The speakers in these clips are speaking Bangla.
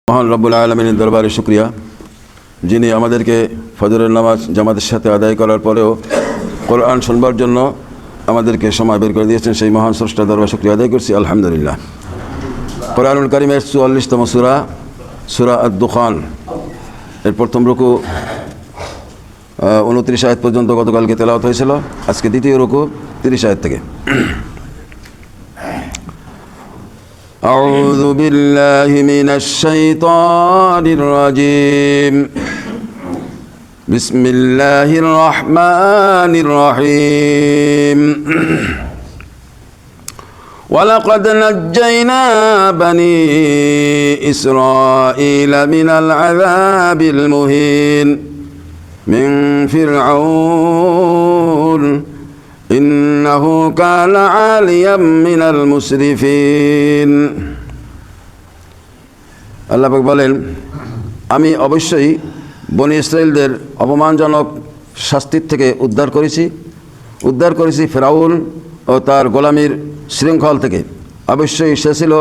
মহান রব্বুল আলামিনের দরবারে শুকরিয়া, যিনি আমাদেরকে ফজরের নামাজ জামাতের সাথে আদায় করার পরেও কোরআন শুনবার জন্য আমাদেরকে সময় বের করে দিয়েছেন। সেই মহান স্রষ্টার দরবারে শুকরিয়া আদায় করছি, আলহামদুলিল্লাহ। কোরআনুল কারীমের ৪৪তম সূরা, সূরা আদ-দুখান এর প্রথম রুকু ২৯ আয়াত পর্যন্ত গতকালকে তেলাওয়াত হয়েছিল। আজকে দ্বিতীয় রুকু ৩০ আয়াত থেকে। أعوذ بالله من الشيطان الرجيم بسم الله الرحمن الرحيم ولقد نجينا بني إسرائيل من العذاب المهين من فرعون إنه كان عاليا من المسرفين। আল্লাহ পাক বলেন, আমি অবশ্যই বনী ইসরাইলদের অপমানজনক শাস্তির থেকে উদ্ধার করেছি ফেরাউন ও তার গোলামির শৃঙ্খল থেকে। অবশ্যই সে ছিল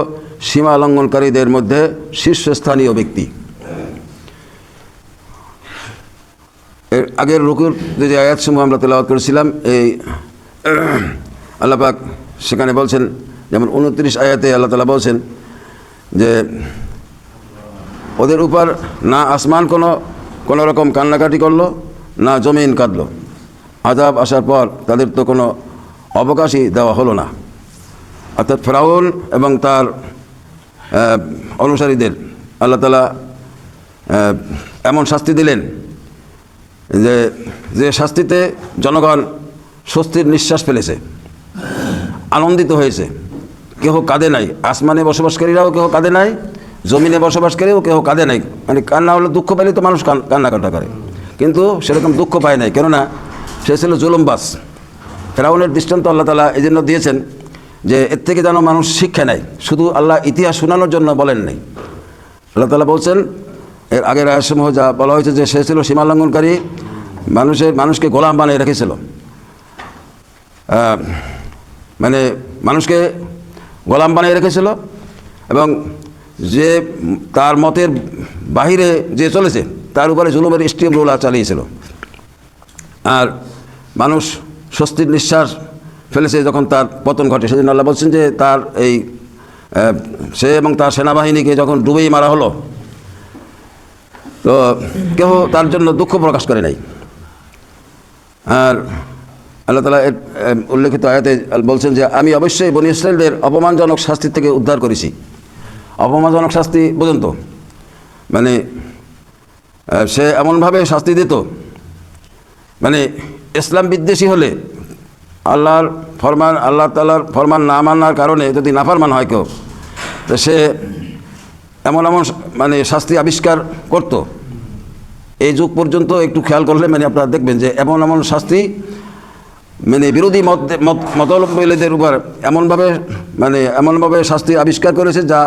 সীমা লঙ্ঘনকারীদের মধ্যে শীর্ষস্থানীয় ব্যক্তি। এর আগের রুকুর যে আয়াতসমূহ আমরা তেলাওয়াত করেছিলাম, এই আল্লাহ পাক সেখানে বলছেন, যেমন ২৯ আয়াতে আল্লাহ তাআলা বলছেন যে ওদের উপর না আসমান কোনো রকম কান্নাকাটি করলো, না জমিন কাঁদলো। আযাব আসার পর তাদের তো কোনো অবকাশই দেওয়া হলো না। অর্থাৎ ফেরাউন এবং তার অনুসারীদের আল্লাহ তাআলা এমন শাস্তি দিলেন যে শাস্তিতে জনগণ স্বস্তির নিঃশ্বাস ফেলেছে, আনন্দিত হয়েছে। কেহ কাঁদে নাই, আসমানে বসবাসকারীরাও কেহ কাঁদে নাই, জমিনে বসবাসকারীও কেহ কাঁদে নাই। মানে কান্না হলে দুঃখ পাইলে তো মানুষ কান্নাকাটা করে, কিন্তু সেরকম দুঃখ পায় নাই, কেননা সে ছিল জুলুমবাজ। ফেরাউনের দৃষ্টান্ত আল্লাহ তাআলা এই জন্য দিয়েছেন যে এর থেকে যেন মানুষ শিক্ষা নেয়। শুধু আল্লাহ ইতিহাস শোনানোর জন্য বলেন নাই। আল্লাহ তাআলা বলছেন, এর আগের আয়াতসমূহ যা বলা হয়েছে যে সে ছিল সীমালঙ্ঘনকারী, মানুষকে গোলাম বানিয়ে রেখেছিল। মানে মানুষকে গোলাম বানিয়ে রেখেছিল এবং যে তার মতের বাহিরে যে চলেছে তার উপরে জুলুমের স্টিম রোলার চালিয়েছিল। আর মানুষ স্বস্তির নিঃশ্বাস ফেলেছে যখন তার পতন ঘটে। সেজন্য আল্লাহ বলছেন যে তার সে এবং তার সেনাবাহিনীকে যখন ডুবেই মারা হলো, তো কেউ তার জন্য দুঃখ প্রকাশ করে নাই। আর আল্লাহ তাআলা উল্লেখিত আয়াতে বলছেন যে আমি অবশ্যই বনী ইসরাইলদের অপমানজনক শাস্তি থেকে উদ্ধার করেছি। অপমানজনক শাস্তি পর্যন্ত মানে সে এমনভাবে শাস্তি দিত, মানে ইসলাম বিদ্বেষী হলে আল্লাহ তাআলার ফরমান না মানার কারণে যদি নাফরমান হয় কেউ, তো সে এমন মানে শাস্তি আবিষ্কার করত। এই যুগ পর্যন্ত একটু খেয়াল করলে মানে আপনারা দেখবেন যে এমন শাস্তি মানে বিরোধী মতাবলম্বীদের উপর এমনভাবে শাস্তি আবিষ্কার করেছে যা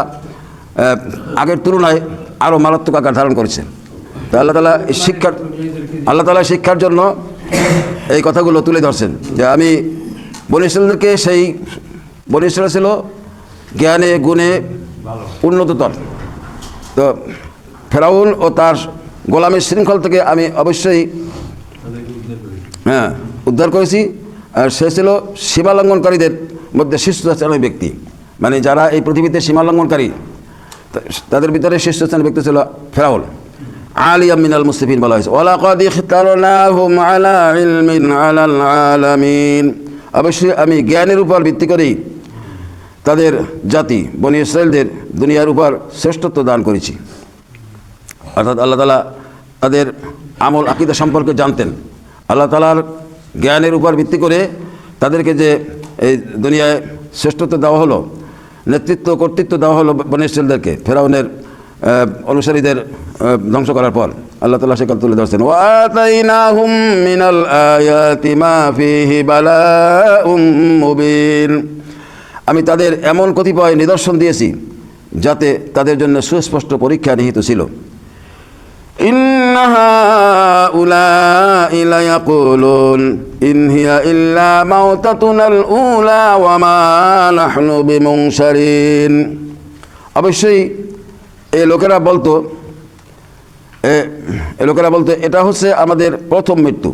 আগের তুলনায় আরও মারাত্মক আকার ধারণ করেছে। তা আল্লাহ তাআলা শিক্ষার জন্য এই কথাগুলো তুলে ধরছেন যে আমি বনী ইসরাইলদেরকে, সেই বনী ইসরাইল ছিল জ্ঞানে গুণে উন্নততর। তো ফেরাউন ও তার গোলামের শৃঙ্খল থেকে আমি অবশ্যই উদ্ধার করেছি। আর সে ছিল সীমালঙ্ঘনকারীদের মধ্যে শীর্ষস্থানীয় ব্যক্তি। মানে যারা এই পৃথিবীতে সীমালঙ্ঘনকারী তাদের ভিতরে শীর্ষস্থানীয় ব্যক্তি ছিল ফেরাউন। আলিয়াম মিনাল মুসরিফিন বলা হয়েছে। ওয়ালাকাদ ইখতারনাহুম আলা ইলমিন আলাল আলামিন, অবশ্যই আমি জ্ঞানের উপর ভিত্তি করেই তাদের জাতি বনী ইসরাইলদের দুনিয়ার উপর শ্রেষ্ঠত্ব দান করেছি। অর্থাৎ আল্লাহ তাআলা তাদের আমল আকীদা সম্পর্কে জানতেন। আল্লাহ তাআলার জ্ঞানের উপর ভিত্তি করে তাদেরকে যে এই দুনিয়ায় শ্রেষ্ঠত্ব দেওয়া হলো, নেতৃত্ব কর্তৃত্ব দেওয়া হলো বনী ইসরাইলদেরকে ফেরাউনের অনুসারীদের ধ্বংস করার পর, আল্লাহ তাআলা সে কথা তুলে ধরছেন, ওয়া আতাইনাহুম মিনাল আয়াতি মা ফীহি বালাউম মুবিন, আমি তাদের এমন কতিপয় নিদর্শন দিয়েছি যাতে তাদের জন্য সুস্পষ্ট পরীক্ষা নিহিত ছিল। ইন্না হাউলাই লায়াকুলুন ইন হিয়া ইল্লা মাউতাতুনাল উলা ওয়া মা নাহনু বিমুনশারিন, অবশ্যই এই লোকেরা বলতো এটা হচ্ছে আমাদের প্রথম মৃত্যু,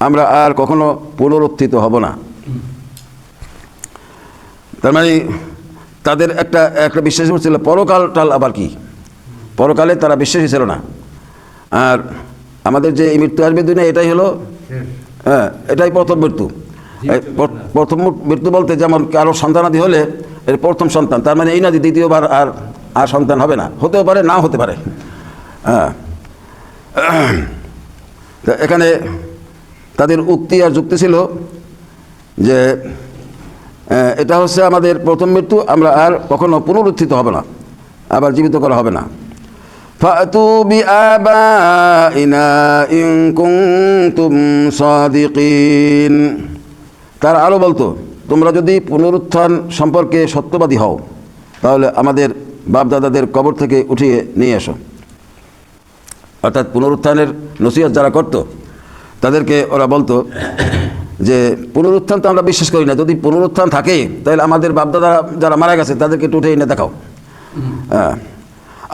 আমরা আর কখনো পুনরুত্থিত হব না। তার মানে তাদের একটা বিশ্বাস ছিল পরকালটাল আবার কি, পরকালে তারা বিশ্বাসী ছিল না। আর আমাদের যে এই মৃত্যু আসবে দুনিয়া, এটাই হলো এটাই প্রথম মৃত্যু। প্রথম মৃত্যু বলতে যেমন কারো সন্তানাদি হলে এর প্রথম সন্তান, তার মানে এই না যে দ্বিতীয়বার আর সন্তান হবে না, হতেও পারে না হতে পারে। তো এখানে তাদের উক্তি আর যুক্তি ছিল যে এটা হচ্ছে আমাদের প্রথম মৃত্যু, আমরা আর কখনো পুনরুত্থিত হবে না, আবার জীবিত করা হবে না। ফাতু বিআবাইনা ইন কুনতুম সাদিকিন। তারা আরও বলতো, তোমরা যদি পুনরুত্থান সম্পর্কে সত্যবাদী হও তাহলে আমাদের বাপদাদাদের কবর থেকে উঠিয়ে নিয়ে এসো। অর্থাৎ পুনরুত্থানের নসিহত যারা করত তাদেরকে ওরা বলতো যে পুনরুত্থান তো আমরা বিশ্বাস করি না, যদি পুনরুত্থান থাকে তাহলে আমাদের বাপদাদা যারা মারা গেছে তাদেরকে একটু উঠে এনে দেখাও।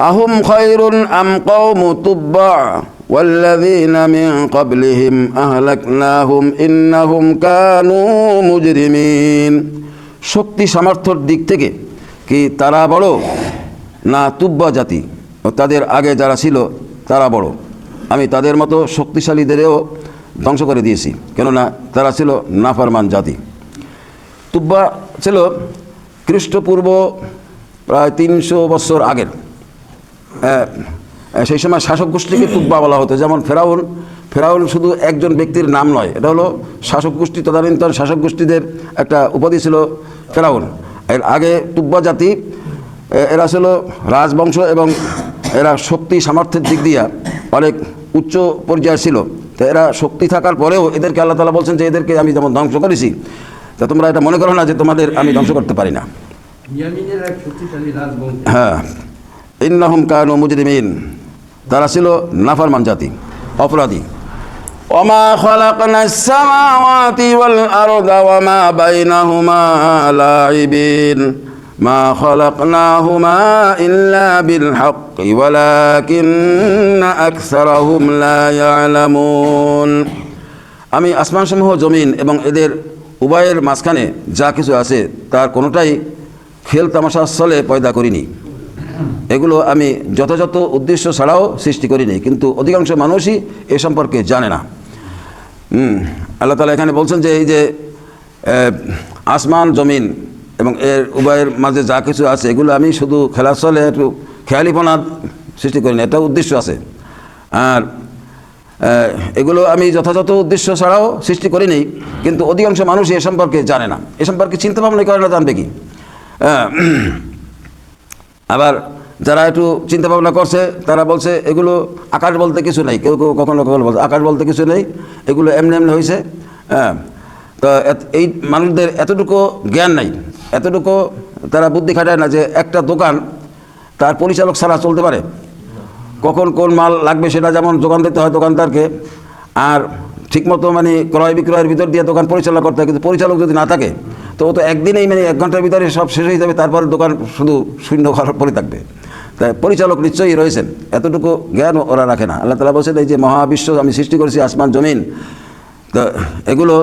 আহুম খায়রুন আম কওমু তুব্বা ওয়াল্লাযীনা মিন ক্বাবলিহিম আহলাকনাহুম ইন্নাহুম কানু মুজরিমিন। শক্তি সামর্থ্যের দিক থেকে কি তারা বড় না তুব্বা জাতি, তাদের আগে যারা ছিল তারা বড়? আমি তাদের মতো শক্তিশালীদেরও ধ্বংস করে দিয়েছি, কেননা তারা ছিল নাফরমান জাতি। তুব্বা ছিল খ্রিস্টপূর্ব প্রায় 300 বছর আগের। সেই সময় শাসক গোষ্ঠীকে তুব্বা বলা হতো। যেমন ফেরাউন শুধু একজন ব্যক্তির নাম নয়, এটা হলো শাসক গোষ্ঠী, তদানীন্তন শাসক গোষ্ঠীদের একটা উপাধি ছিল ফেরাউন। এর আগে তুব্বা জাতি, এরা ছিল রাজবংশ এবং এরা শক্তি সামর্থ্যের দিক দিয়ে অনেক উচ্চ পর্যায়ে ছিল। তো এরা শক্তি থাকার পরেও এদেরকে আল্লাহ তাআলা বলছেন যে এদেরকে আমি যেমন ধ্বংস করেছি, তা তোমরা এটা মনে করো না যে তোমাদের আমি ধ্বংস করতে পারি না। হ্যাঁ, ইন্নাহুম কানু মুজরিমিন, তারা ছিল নাফরমান জাতি, অপরাধী। ওমা খালাকনাস সামাওয়াতি ওয়াল আরদা ওয়ামা বাইনাহুমা লাইবিন মা খালাকনাহুমা ইল্লা বিল হাক্কি ওয়ালাকিন্না আকসারাহুম লা ইয়ালামুন। আমি আসমানসমূহ, জমিন এবং এদের উভয়ের মাঝখানে যা কিছু আছে তার কোনোটাই খেল তামাশার ছলে পয়দা করিনি। এগুলো আমি যথাযথ উদ্দেশ্য ছাড়াও সৃষ্টি করিনি, কিন্তু অধিকাংশ মানুষই এ সম্পর্কে জানে না। আল্লাহ তাআলা এখানে বলছেন যে এই যে আসমান জমিন এবং এর উভয়ের মাঝে যা কিছু আছে এগুলো আমি শুধু খেলার ছলে একটু খেয়ালিপনা সৃষ্টি করিনি, এটা উদ্দেশ্য আছে। আর এগুলো আমি যথাযথ উদ্দেশ্য ছাড়াও সৃষ্টি করিনি, কিন্তু অধিকাংশ মানুষই এ সম্পর্কে জানে না, এ সম্পর্কে চিন্তা ভাবনা করে না, জানবে কি? আবার যারা একটু চিন্তা ভাবনা করছে তারা বলছে এগুলো আকাশ বলতে কিছু নেই, কেউ কখনো বলছে আকাশ বলতে কিছু নেই, এগুলো এমনি এমনি হয়েছে। তো এই মানুষদের এতটুকু জ্ঞান নাই, এতটুকু তারা বুদ্ধি খাটায় না যে একটা দোকান তার পরিচালক ছাড়া চলতে পারে। কখন কোন মাল লাগবে সেটা যেমন যোগান দিতে হয় দোকানদারকে, আর ঠিকমতো মানে ক্রয় বিক্রয়ের ভিতর দিয়ে দোকান পরিচালনা করতে হয়, কিন্তু পরিচালক যদি না থাকে তো ও তো একদিনেই মানে 1 ঘন্টার ভিতরে সব শেষ হয়ে যাবে, তারপরে দোকান শুধু শূন্য ঘর পড়ে থাকবে। তাই পরিচালক নিশ্চয়ই রয়েছেন, এতটুকু জ্ঞান ওরা রাখে না। আল্লাহ তাআলা বলছেন এই যে মহাবিশ্ব আমি সৃষ্টি করেছি, আসমান জমিন, তো এগুলো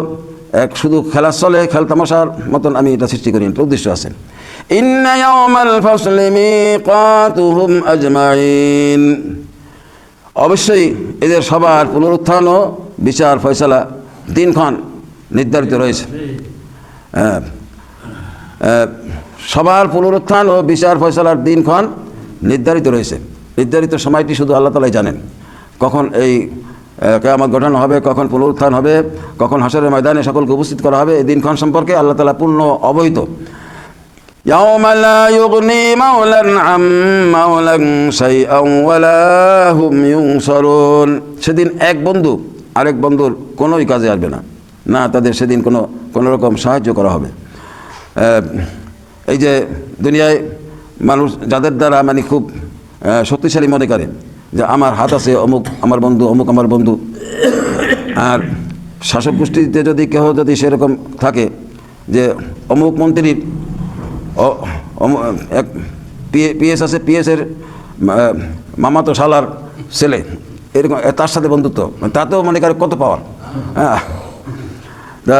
শুধু খেলার ছলে খেল তামাশার মতন আমি এটা সৃষ্টি করি, এটা উদ্দেশ্য আছে। ইন্না ইয়াওমাল ফাসলি মিকাতুহুম আজমাইন, অবশ্যই এদের সবার পুনরুত্থান ও বিচার ফয়সালা দিনক্ষণ নির্ধারিত রয়েছে। সবার পুনরুত্থান ও বিচার ফয়সালার দিনক্ষণ নির্ধারিত রয়েছে। নির্ধারিত সময়টি শুধু আল্লাহ তাআলাই জানেন, কখন এই কিয়ামত ঘটানো হবে, কখন পুনরুত্থান হবে, কখন হাশরের ময়দানে সকলকে উপস্থিত করা হবে, এই দিনক্ষণ সম্পর্কে আল্লাহ তাআলা পূর্ণ অবহিত। ইয়াওমা লা ইউগনি মাওলান আম মাওলান শাইআন ওয়ালা হুম ইউনসারুন, সেদিন এক বন্ধু আরেক বন্ধুর কোনোই কাজে আসবে না, না তাদের সেদিন কোনো রকম সাহায্য করা হবে। এই যে দুনিয়ায় মানুষ যাদের দ্বারা মানে খুব শক্তিশালী মনে করে যে আমার হাত আছে অমুক আমার বন্ধু, অমুক আমার বন্ধু, আর শাসক গোষ্ঠীতে যদি কেউ যদি সেরকম থাকে যে অমুক মন্ত্রীর এক পিএস আছে, পিএসের মামাতো শালার ছেলে, এরকম তার সাথে বন্ধুত্ব, তাতেও মনে করে কত পাওয়ার। হ্যাঁ, তা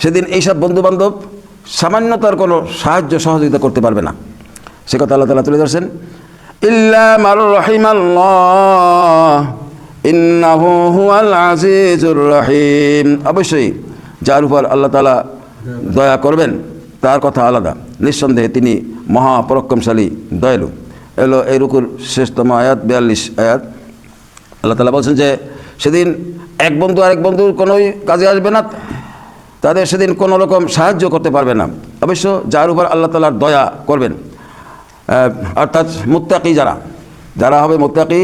সেদিন এইসব বন্ধুবান্ধব সামান্যতার কোনো সাহায্য সহযোগিতা করতে পারবে না, সে কথা আল্লাহ তাআলা তুলে ধরছেন। ইল্লা মান রাহিমাল্লাহ ইন্নাহু হুয়াল আজিজুর রহিম। অবশ্যই যার উপর আল্লাহ তাআলা দয়া করবেন তার কথা আলাদা, নিঃসন্দেহে তিনি মহাপরাক্রমশালী দয়ালু। এলো এই রুকুর শেষতম আয়াত, 42 আয়াত। আল্লাহ তাআলা বলছেন যে সেদিন এক বন্ধু আরেক বন্ধুর কোনোই কাজে আসবে না, তাদের সেদিন কোনো রকম সাহায্য করতে পারবে না। অবশ্য যার উপর আল্লাহ তাআলার দয়া করবেন, অর্থাৎ মুত্তাকি যারা হবে মুত্তাকি,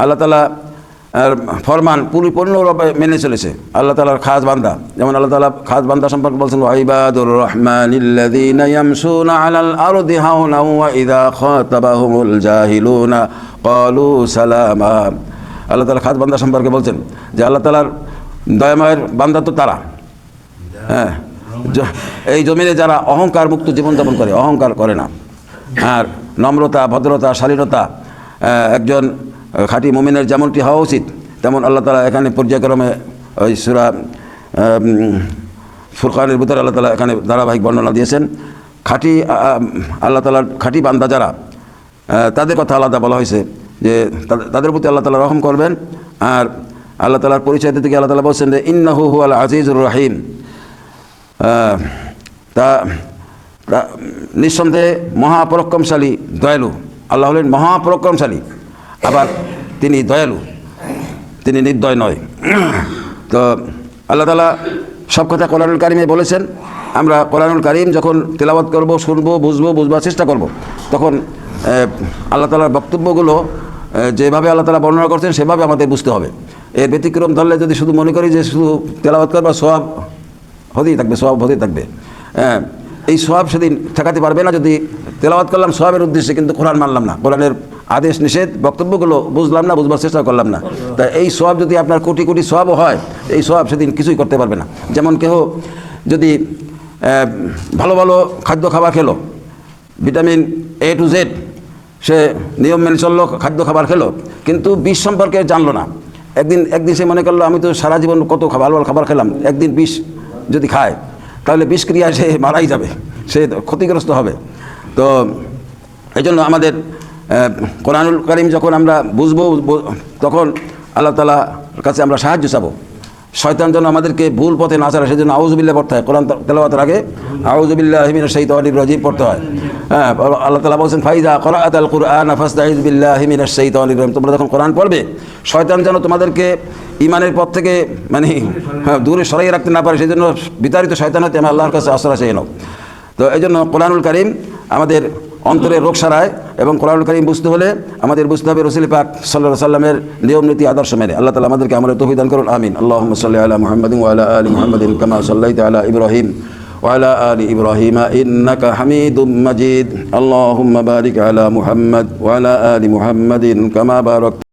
আল্লাহ তাআলা ফরমান পরিপূর্ণভাবে মেনে চলেছে, আল্লাহ তাআলার খাস বান্দা। যেমন আল্লাহ তাআলা খাস বান্দা সম্পর্কে বলছেন, ইবাদুর রহমানিল্লাযীনা ইয়ামশুনা আলাল আরদি হাওনা ওয়া ইযা খাতাবাহুমুল জাহিলুনা ক্বালু সালামা। আল্লাহ তাআলা খাস বান্দা সম্পর্কে বলছেন যে আল্লাহ তাআলার দয়াময়ের বান্দা তো তারা, হ্যাঁ, এই জমিনে যারা অহংকার মুক্ত জীবনযাপন করে, অহংকার করে না, আর নম্রতা, ভদ্রতা, শালীনতা একজন খাঁটি মুমিনের যেমনটি হওয়া উচিত, তেমন আল্লাহ তাআলা এখানে পর্যায়ক্রমে ওই সূরা ফুরকানের ভিতরে আল্লাহ তাআলা এখানে ধারাবাহিক বর্ণনা দিয়েছেন। খাঁটি আল্লাহ তাআলার খাঁটি বান্দা যারা, তাদের কথা আলাদা বলা হয়েছে যে তাদের প্রতি আল্লাহ তাআলা রহম করবেন। আর আল্লাহ তাআলার পরিচয় দিতে গিয়ে আল্লাহ তাআলা বলছেন যে ইন্নাহু হুয়াল আজিজুর রহিম, তা নিঃসন্দেহে মহাপরাক্রমশালী দয়ালু। আল্লাহ হলেন মহাপরাক্রমশালী, আবার তিনি দয়ালু, তিনি নির্দয় নয়। তো আল্লাহ তাআলা সব কথা কোরআনুল কারিমে বলেছেন। আমরা কোরআনুল কারিম যখন তেলাওয়াত করব, শুনবো, বুঝবার চেষ্টা করব, তখন আল্লাহ তাআলার বক্তব্যগুলো যেভাবে আল্লাহ তাআলা বর্ণনা করছেন সেভাবে আমাদের বুঝতে হবে। এর ব্যতিক্রম ধরলে যদি শুধু মনে করি যে শুধু তেলাওয়াত করবা, সওয়াব হতেই থাকবে, এই সওয়াব সেদিন ঠেকাতে পারবে না। যদি তেলাওয়াত করলাম সওয়াবের উদ্দেশ্যে, কিন্তু কোরআন মানলাম না, কোরআনের আদেশ নিষেধ বক্তব্যগুলো বুঝলাম না, বুঝবার চেষ্টা করলাম না, তাই এই সওয়াব যদি আপনার কোটি কোটি সওয়াবও হয়, এই সওয়াব সেদিন কিছুই করতে পারবে না। যেমন কেহ যদি ভালো ভালো খাদ্য খাবার খেলো, ভিটামিন A to Z সে নিয়ম মেনে চললো, খাদ্য খাবার খেলো, কিন্তু বিষ সম্পর্কে জানলো না। একদিন সে মনে করলো আমি তো সারা জীবন কত ভালো ভালো খাবার খেলাম, একদিন বিষ যদি খায় তাহলে বিষক্রিয়ায় সে মারাই যাবে, সে ক্ষতিগ্রস্ত হবে। তো এই জন্য আমাদের কোরআনুল কারীম যখন আমরা বুঝবো, তখন আল্লাহ তাআলার কাছে আমরা সাহায্য চাবো। শয়তান যেন আমাদেরকে ভুল পথে না ছাড়ে, সেজন্য আউযু বিল্লাহ পড়তে হয়। কোরআন তেলাওয়াতের আগে আউযু বিল্লাহি মিনাশ শাইতানির রাজিম পড়তে হয়। হ্যাঁ, আল্লাহ তাআলা বলছেন ফাইজা ক্রাআতাল কুরআনা ফাসতাইজ বিল্লাহি মিনাশ শাইতানির রাজিম। তোমরা যখন কোরআন পড়বে, শয়তান যেন তোমাদেরকে ঈমানের পথ থেকে দূরে সরাইয়ে রাখতে না পারে, সেই জন্য বিতাড়িত শয়তান হতে আমি আল্লাহর কাছে আশ্রয় চেয়ে নাও। তো এই জন্য কোরআনুল কারীম আমাদের অন্তরের রোগ সারায়, এবং কোরআনুল কারীম বুঝতে হলে আমাদের বুঝতে হবে রাসূল পাক সাল্লাল্লাহু আলাইহি সাল্লামের নিয়ম নীতি আদর্শ মেনে। আল্লাহ তাআলা আমাদেরকে আমলের তৌফিক দান করুন, আমিন। আল্লাহুম্মা সাল্লি আলা মুহাম্মাদিন ওয়া আলা আলি মুহাম্মাদিন কামা সাল্লাইতা আলা ইব্রাহিম ওয়া আলা আলি ইব্রাহিম ইন্নাকা হামিদুম মাজিদ। আল্লাহুম্মা বারিক আলা মুহাম্মাদ ওয়া আলা আলি মুহাম্মাদিন কামা বারাকতা